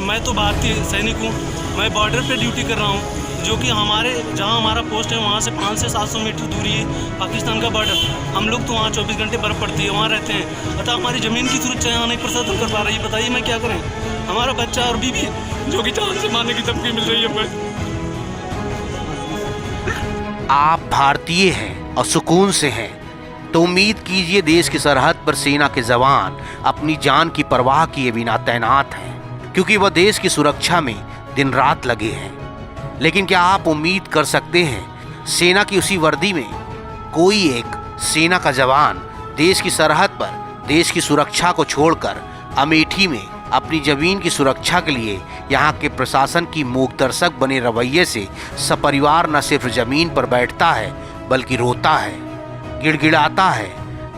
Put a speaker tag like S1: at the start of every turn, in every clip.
S1: मैं तो भारतीय सैनिक हूँ। मैं बॉर्डर पे ड्यूटी कर रहा हूँ, जो कि जहाँ हमारा पोस्ट है वहाँ से 500 से 700 मीटर दूरी है पाकिस्तान का बॉर्डर। हम लोग तो वहाँ 24 घंटे बर्फ़ पड़ती है, वहाँ रहते हैं। अतः हमारी ज़मीन की सुरक्षा यहाँ नहीं प्रशासन कर पा रही है। बताइए मैं क्या करें? हमारा बच्चा और बीवी जो कि जान से मारने की धमकी मिल रही है। मैं
S2: आप भारतीय हैं और सुकून से हैं तो उम्मीद कीजिए देश की सरहद पर सेना के जवान अपनी जान की परवाह किए बिना तैनात हैं, क्योंकि वह देश की सुरक्षा में दिन रात लगे हैं। लेकिन क्या आप उम्मीद कर सकते हैं सेना की उसी वर्दी में कोई एक सेना का जवान देश की सरहद पर देश की सुरक्षा को छोड़कर अमेठी में अपनी जमीन की सुरक्षा के लिए यहाँ के प्रशासन की मूकदर्शक बने रवैये से सपरिवार न सिर्फ जमीन पर बैठता है बल्कि रोता है, गिड़गिड़ाता है,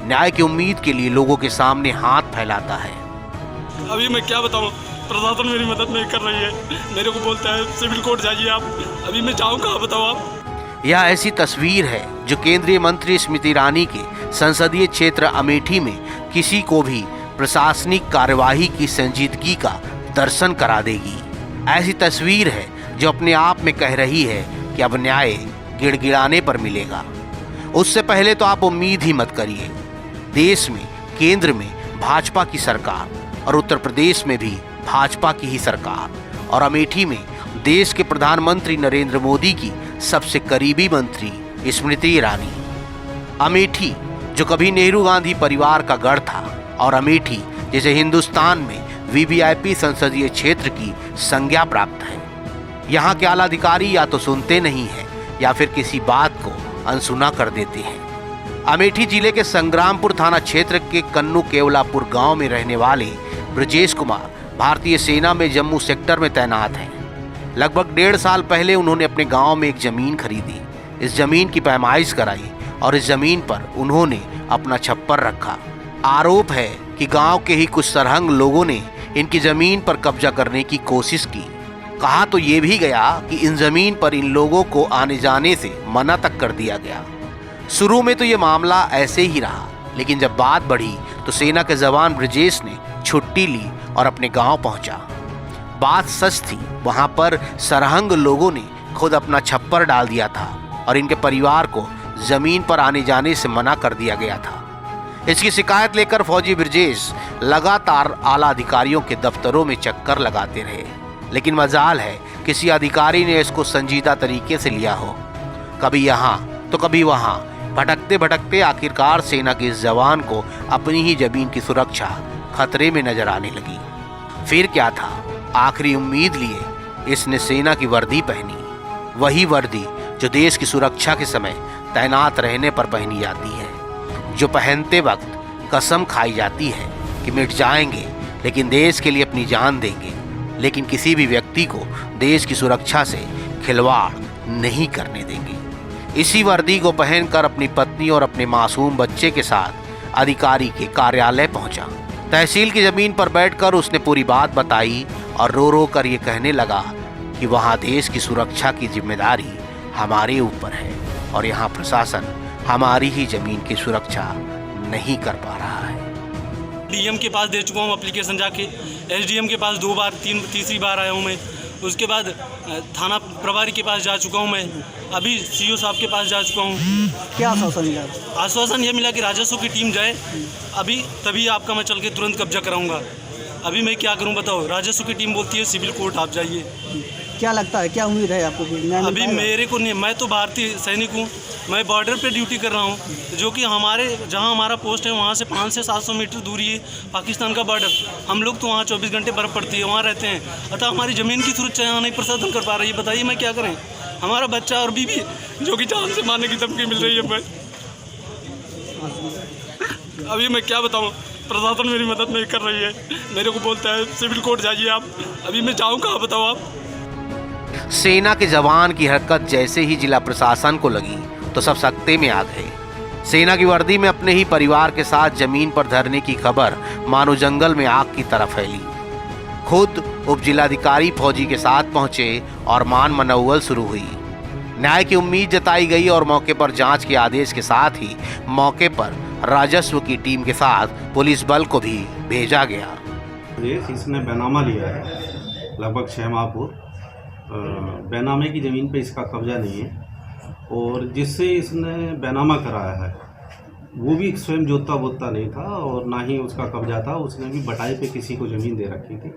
S2: न्याय की उम्मीद के लिए लोगों के सामने हाथ फैलाता है।
S1: अभी मैं क्या बताऊँ, प्रशासन मेरी मदद नहीं कर रही है। मेरे को बोलता है सिविल कोर्ट जाइए आप। अभी मैं जाऊँ कहाँ, बताओ आप?
S2: यह ऐसी तस्वीर है जो केंद्रीय मंत्री स्मृति ईरानी के संसदीय क्षेत्र अमेठी में किसी को भी प्रशासनिक कार्यवाही की संजीदगी का दर्शन करा देगी। ऐसी तस्वीर है जो अपने आप में कह रही है कि अब न्याय गिड़गिड़ाने पर मिलेगा। उससे पहले तो आप उम्मीद ही मत करिए। देश में केंद्र में भाजपा की सरकार और उत्तर प्रदेश में भी भाजपा की ही सरकार और अमेठी में देश के प्रधानमंत्री नरेंद्र मोदी की सबसे करीबी मंत्री स्मृति ईरानी। अमेठी जो कभी नेहरू गांधी परिवार का गढ़ था और अमेठी जिसे हिंदुस्तान में वीवीआईपी संसदीय क्षेत्र की संज्ञा प्राप्त है। यहाँ के आला अधिकारी या तो सुनते नहीं हैं या फिर किसी बात को अनसुना कर देते हैं। अमेठी जिले के संग्रामपुर थाना क्षेत्र के कन्नू केवलापुर गांव में रहने वाले ब्रजेश कुमार भारतीय सेना में जम्मू सेक्टर में तैनात हैं। लगभग 1.5 साल पहले उन्होंने अपने गांव में एक जमीन खरीदी। इस जमीन की पैमाइश कराई और इस जमीन पर उन्होंने अपना छप्पर रखा। आरोप है कि गांव के ही कुछ सरहंग लोगों ने इनकी जमीन पर कब्जा करने की कोशिश की। कहा तो ये भी गया कि इन जमीन पर इन लोगों को आने जाने से मना तक कर दिया गया। शुरू में तो ये मामला ऐसे ही रहा, लेकिन जब बात बढ़ी तो सेना के जवान ब्रजेश ने छुट्टी ली और अपने गांव पहुंचा। बात सच थी, वहां पर सरहंग लोगों ने खुद अपना छप्पर डाल दिया था और इनके परिवार को जमीन पर आने जाने से मना कर दिया गया था। इसकी शिकायत लेकर फौजी ब्रजेश लगातार आला अधिकारियों के दफ्तरों में चक्कर लगाते रहे, लेकिन मजाल है किसी अधिकारी ने इसको संजीदा तरीके से लिया हो। कभी यहाँ तो कभी वहाँ भटकते भटकते आखिरकार सेना के इस जवान को अपनी ही जमीन की सुरक्षा खतरे में नजर आने लगी। फिर क्या था, आखिरी उम्मीद लिए इसने सेना की वर्दी पहनी, वही वर्दी जो देश की सुरक्षा के समय तैनात रहने पर पहनी जाती है, जो पहनते वक्त कसम खाई जाती है कि मिट जाएंगे लेकिन देश के लिए अपनी जान देंगे, लेकिन किसी भी व्यक्ति को देश की सुरक्षा से खिलवाड़ नहीं करने देंगे। इसी वर्दी को पहनकर अपनी पत्नी और अपने मासूम बच्चे के साथ अधिकारी के कार्यालय पहुंचा। तहसील की जमीन पर बैठकर उसने पूरी बात बताई और रो रो कर ये कहने लगा कि वहाँ देश की सुरक्षा की जिम्मेदारी हमारे ऊपर है और यहाँ प्रशासन हमारी ही जमीन की सुरक्षा नहीं कर पा रहा है।
S1: डीएम के पास दे चुका हूँ एप्लीकेशन जाके, एसडीएम के पास 2 बार तीसरी बार आया हूँ मैं। उसके बाद थाना प्रभारी के पास जा चुका हूँ मैं। अभी सीओ साहब के पास जा चुका हूँ।
S3: क्या आश्वासन मिला?
S1: आश्वासन ये मिला कि राजस्व की टीम जाए अभी, तभी आपका मैं चल के तुरंत कब्जा कराऊंगा। अभी मैं क्या करूं बताओ? राजस्व की टीम बोलती है सिविल कोर्ट आप जाइए।
S3: क्या लगता है, क्या उम्मीद है आपको?
S1: अभी मेरे को नहीं, मैं तो भारतीय सैनिक हूँ। मैं बॉर्डर पे ड्यूटी कर रहा हूँ, जो कि जहाँ हमारा पोस्ट है वहाँ से 500 से 700 मीटर दूरी है पाकिस्तान का बॉर्डर। हम लोग तो वहाँ 24 घंटे बर्फ़ पड़ती है, वहाँ रहते हैं। अतः हमारी ज़मीन की सुरक्षा यहाँ नहीं प्रशासन कर पा रही है। बताइए मैं क्या करें? हमारा बच्चा और बीवी जो कि जान से मारने की धमकी मिल रही है। मैं अभी मैं क्या बताऊँ, प्रशासन मेरी मदद नहीं कर रही है। मेरे को बोलता है सिविल कोर्ट जाइए आप। अभी मैं जाऊँ कहाँ, बताओ आप?
S2: सेना के जवान की हरकत जैसे ही जिला प्रशासन को लगी तो सब सख्ते में आ गए। सेना की वर्दी में अपने ही परिवार के साथ जमीन पर धरने की खबर मानो जंगल में आग की तरह फैली। खुद उप जिलाधिकारी फौजी के साथ पहुंचे और मान मनौवल शुरू हुई। न्याय की उम्मीद जताई गई और मौके पर जांच के आदेश के साथ ही मौके पर राजस्व की टीम के साथ पुलिस बल को भी भेजा गया।
S4: इसने बैनामा लिया है, लगभग 6 माह पूर्व बेनामे की ज़मीन पे इसका कब्जा नहीं है, और जिससे इसने बेनामा कराया है वो भी स्वयं जोतता बोतता नहीं था और ना ही उसका कब्जा था। उसने भी बटाई पे किसी को ज़मीन दे रखी थी।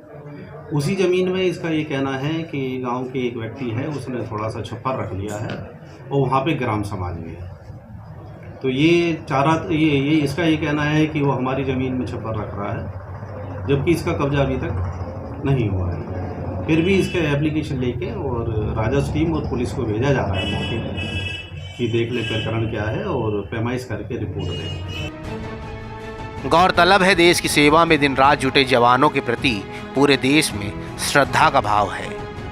S4: उसी ज़मीन में इसका ये कहना है कि गांव के एक व्यक्ति है, उसने थोड़ा सा छप्पर रख लिया है और वहाँ पे ग्राम समाज भी है। तो ये इसका ये कहना है कि वो हमारी ज़मीन में छप्पर रख रहा है, जबकि इसका कब्जा अभी तक नहीं हुआ है। फिर भी इसके एप्लीकेशन लेके और राजस्व टीम और पुलिस को भेजा जा रहा है मौके पर कि देख ले प्रकरण क्या है और पैमाइश करके रिपोर्ट दे।
S2: गौरतलब है, देश की सेवा में दिन रात जुटे जवानों के प्रति पूरे देश में श्रद्धा का भाव है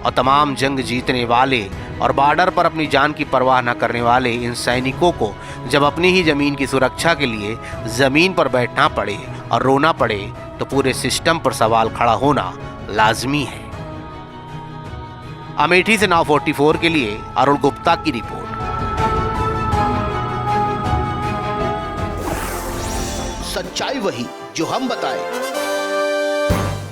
S2: और तमाम जंग जीतने वाले और बॉर्डर पर अपनी जान की परवाह न करने वाले इन सैनिकों को जब अपनी ही जमीन की सुरक्षा के लिए जमीन पर बैठना पड़े और रोना पड़े तो पूरे सिस्टम पर सवाल खड़ा होना लाजमी है। अमेठी से नाउ 44 के लिए अरुण गुप्ता की रिपोर्ट।
S5: सच्चाई वही जो हम बताएं।